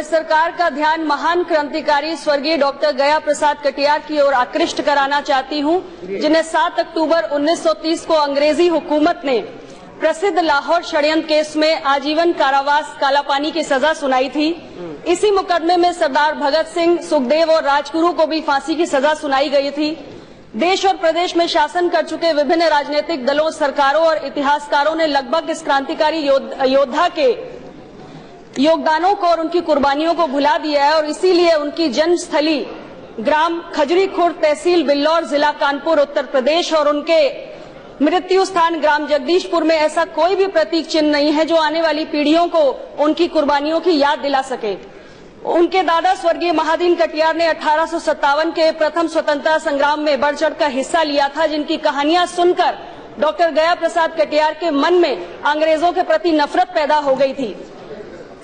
सरकार का ध्यान महान क्रांतिकारी स्वर्गीय डॉक्टर गया प्रसाद कटियार की ओर आकृष्ट कराना चाहती हूं, जिन्हें 7 अक्टूबर 1930 को अंग्रेजी हुकूमत ने प्रसिद्ध लाहौर षड्यंत्र केस में आजीवन कारावास कालापानी की सजा सुनाई थी। इसी मुकदमे में सरदार भगत सिंह, सुखदेव और राजगुरु को भी फांसी की सजा सुनाई गई थी। देश और प्रदेश में शासन कर चुके विभिन्न राजनीतिक दलों, सरकारों और इतिहासकारों ने लगभग इस क्रांतिकारी योद्धा के योगदानों को और उनकी कुर्बानियों को भुला दिया है और इसीलिए उनकी जन्मस्थली ग्राम खजरी खुर्द, तहसील बिल्लौर, जिला कानपुर, उत्तर प्रदेश और उनके मृत्यु स्थान ग्राम जगदीशपुर में ऐसा कोई भी प्रतीक चिन्ह नहीं है जो आने वाली पीढ़ियों को उनकी कुर्बानियों की याद दिला सके। उनके दादा स्वर्गीय महादीन कटियार ने 1857 के प्रथम स्वतंत्रता संग्राम में बढ़ चढ़कर हिस्सा लिया था, जिनकी कहानियां सुनकर डॉक्टर गया प्रसाद कटियार के मन में अंग्रेजों के प्रति नफरत पैदा हो गई थी।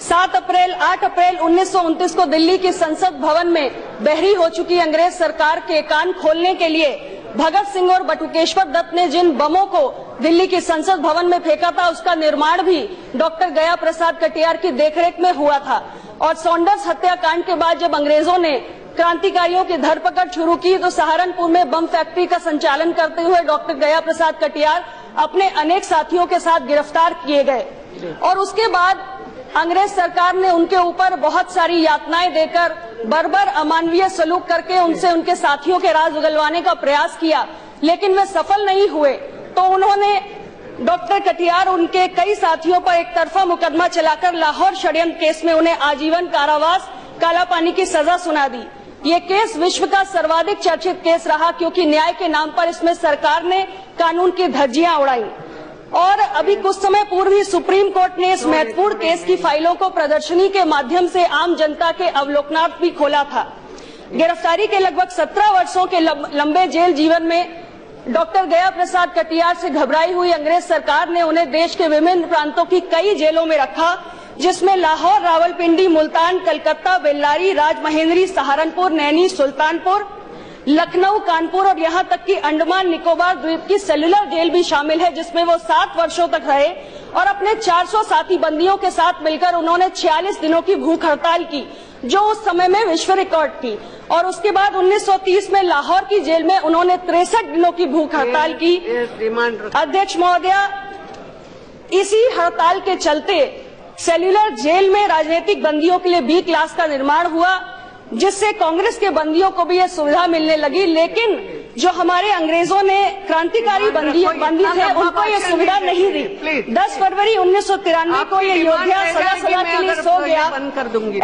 8 अप्रैल 1929 को दिल्ली के संसद भवन में बहरी हो चुकी अंग्रेज सरकार के कान खोलने के लिए भगत सिंह और बटुकेश्वर दत्त ने जिन बमों को दिल्ली के संसद भवन में फेंका था, उसका निर्माण भी डॉक्टर गया प्रसाद कटियार की देखरेख में हुआ था। और सॉन्डर्स हत्याकांड के बाद जब अंग्रेजों ने क्रांतिकारियों की धरपकड़ शुरू की तो सहारनपुर में बम फैक्ट्री का संचालन करते हुए डॉक्टर गया प्रसाद कटियार अपने अनेक साथियों के साथ गिरफ्तार किए गए और उसके बाद अंग्रेज सरकार ने उनके ऊपर बहुत सारी यातनाएं देकर बर्बर अमानवीय सलूक करके उनसे उनके साथियों के राज उगलवाने का प्रयास किया, लेकिन वे सफल नहीं हुए। तो उन्होंने डॉक्टर कटियार उनके कई साथियों पर एक तरफा मुकदमा चलाकर लाहौर षड्यंत्र केस में उन्हें आजीवन कारावास कालापानी की सजा सुना दी। ये केस विश्व का सर्वाधिक चर्चित केस रहा क्योंकि न्याय के नाम पर इसमें सरकार ने कानून की धज्जियां उड़ाई। और अभी कुछ समय पूर्व ही सुप्रीम कोर्ट ने इस महत्वपूर्ण केस की फाइलों को प्रदर्शनी के माध्यम से आम जनता के अवलोकनार्थ भी खोला था। गिरफ्तारी के लगभग 17 वर्षों के लंबे जेल जीवन में डॉक्टर गया प्रसाद कटियार से घबराई हुई अंग्रेज सरकार ने उन्हें देश के विभिन्न प्रांतों की कई जेलों में रखा, जिसमें लाहौर, रावलपिंडी, मुल्तान, कलकत्ता, बेल्लारी, राजमहेंद्री, सहारनपुर, नैनी, सुल्तानपुर, लखनऊ, कानपुर और यहाँ तक कि अंडमान निकोबार द्वीप की सेलुलर जेल भी शामिल है, जिसमें वो 7 वर्षों तक रहे और अपने 400 साथी बंदियों के साथ मिलकर उन्होंने 46 दिनों की भूख हड़ताल की, जो उस समय में विश्व रिकॉर्ड थी। और उसके बाद 1930 में लाहौर की जेल में उन्होंने 63 दिनों की भूख हड़ताल की। अध्यक्ष महोदया, इसी हड़ताल के चलते सेल्युलर जेल में राजनीतिक बंदियों के लिए बी क्लास का निर्माण हुआ, जिससे कांग्रेस के बंदियों को भी यह सुविधा मिलने लगी। लेकिन जो हमारे अंग्रेजों ने क्रांतिकारी बंदी थे उनको ये सुविधा नहीं दी। 10 फरवरी 1993 को ये योद्धा सदा के लिए सो गया।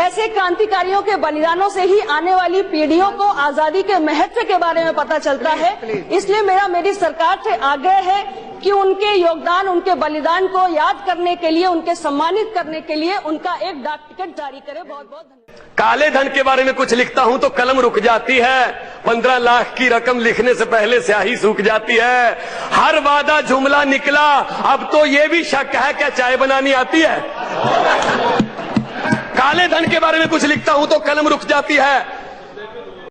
ऐसे क्रांतिकारियों के बलिदानों से ही आने वाली पीढ़ियों को आजादी के महत्व के बारे में पता चलता है। इसलिए मेरी सरकार से आग्रह है कि उनके योगदान, उनके बलिदान को याद करने के लिए, उनके सम्मानित करने के लिए उनका एक डाक टिकट जारी करे। बहुत बहुत धन्यवाद। काले धन के बारे में कुछ लिखता हूं तो कलम रुक जाती है। 15 लाख की रकम लिखने से पहले स्याही सूख जाती है। हर वादा जुमला निकला, अब तो ये भी शक है क्या चाय बनानी आती है। काले धन के बारे में कुछ लिखता हूं तो कलम रुक जाती है।